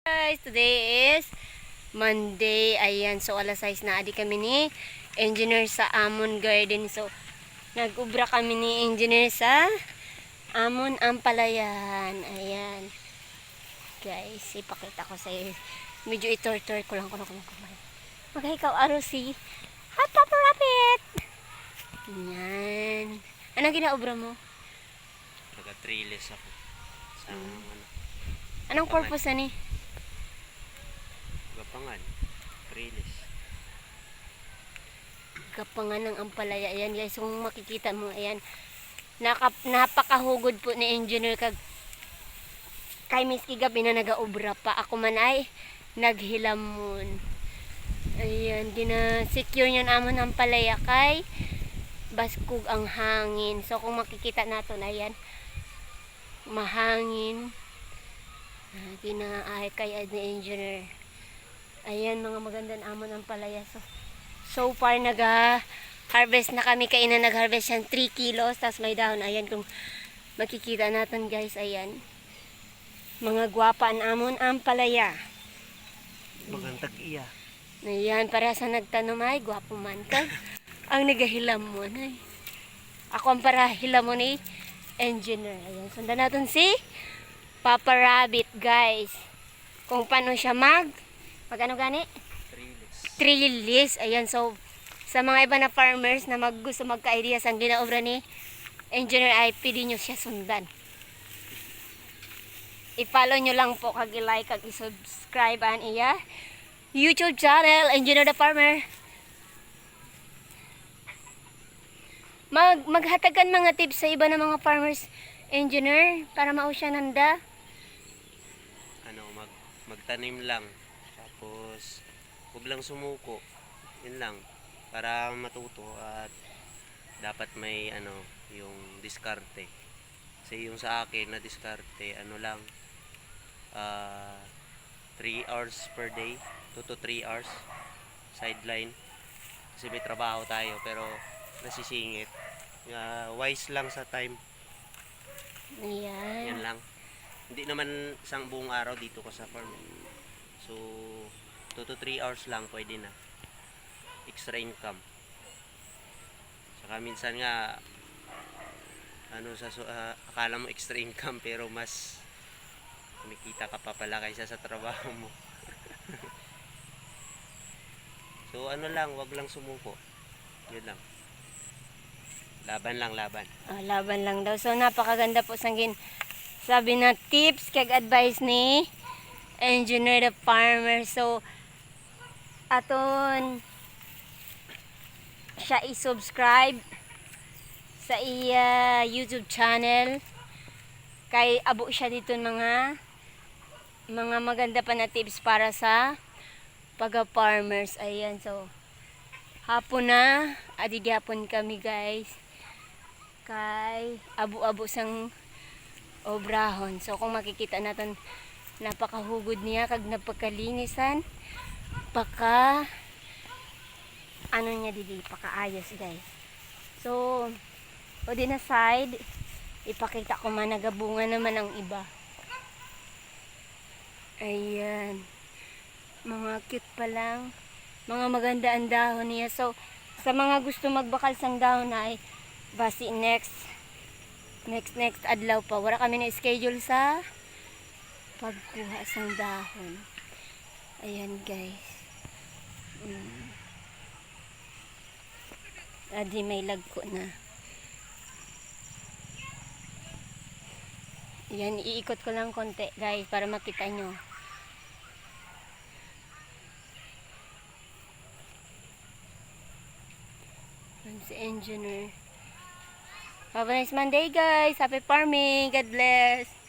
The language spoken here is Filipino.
Guys, today is Monday. Ayan, so alas 6 na adi kami ni engineer sa Amon Garden. So nag-ubra kami ni engineer sa Amon Ampalayan. Ayan. Guys, ipakita ko sa iyo. Medyo itor-tor ko lang. Maghaikaw arosi. Hot Papa Rabbit. Ayan. Anong ginaubra mo? Nag-trellis ako. Sa Anong purpose na ni? Gapangan. Trellis. Kapangan ng ampalaya. Ayan guys, kung makikita mo, ayan. Napakahugod po ni engineer kay miski gabi na nagaubra pa. Ako man ay naghilamon. Ayan, gina-secure niya namon ang palaya kay baskog ang hangin. So kung makikita natin, ayan, mahangin. Ginaay kay ni engineer. Ayan, mga magandang amon ang palaya. So far nag-harvest na kami. Kaya na nag-harvest yan 3 kilos. Tapos may dahon. Ayan, kung makikita natin guys, ayan. Mga gwapa ang amon ang palaya. Magandang iya. Ayan, para sa nagtanom ay gwapo man ka. Ang nagahilam mo na. Ako ang para hilam mo ni engineer. Ayan, sundan natin si Papa Rabbit guys. Kung paano siya magano gani? Trellis. Ayan, so sa mga iba na farmers na gusto magka-idea sa ginaobra ni engineer ay pwede nyo siya sundan. I-follow nyo lang po, kag i-like, kag i-subscribe an iya YouTube channel, Engineer the Farmer. Maghatagan mga tips sa iba ng mga farmers, engineer, para mao siya nanda. Magtanim lang. Tapos huwag lang sumuko. Yun lang. Para matuto at dapat may yung diskarte. Kasi yung sa akin na diskarte, lang 3 hours per day, 2 to 3 hours sideline. Kasi may trabaho tayo pero nasisingit. Wise lang sa time. Ayan. Yan lang. Hindi naman isang buong araw dito ka sa farm. So 2 to 3 hours lang pwede na. Extra income. Saka minsan nga akala mo extra income pero mas kumikita ka pa pala kaysa sa trabaho mo. So wag lang sumuko. Yun lang. Laban lang. Laban lang daw. So napakaganda po sanggin sabi na tips kag advice ni Engineer the Farmer. So aton siya i-subscribe sa iya YouTube channel kay abo siya dito mga maganda pa na tips para sa pag-farmers. Ayan, so hapon na, adigapon kami guys kay abo-abo sang obrahon. So kung makikita natin, napakahugod niya kag napagkalinisan, niya didi, pakaayos guys. So o din na side, ipakita ko man nagabunga naman ang iba. Ayan, mga cute pa lang, mga maganda ang dahon niya. So sa mga gusto magbakal sang dahon ay basi next adlaw pa. Wala kami na schedule sa pagkuha sang dahon. Ayan guys. Adi may lagko na. Ayan, iikot ko lang konti guys para makita nyo. Si engineer. Have a nice Monday guys. Happy farming. God bless.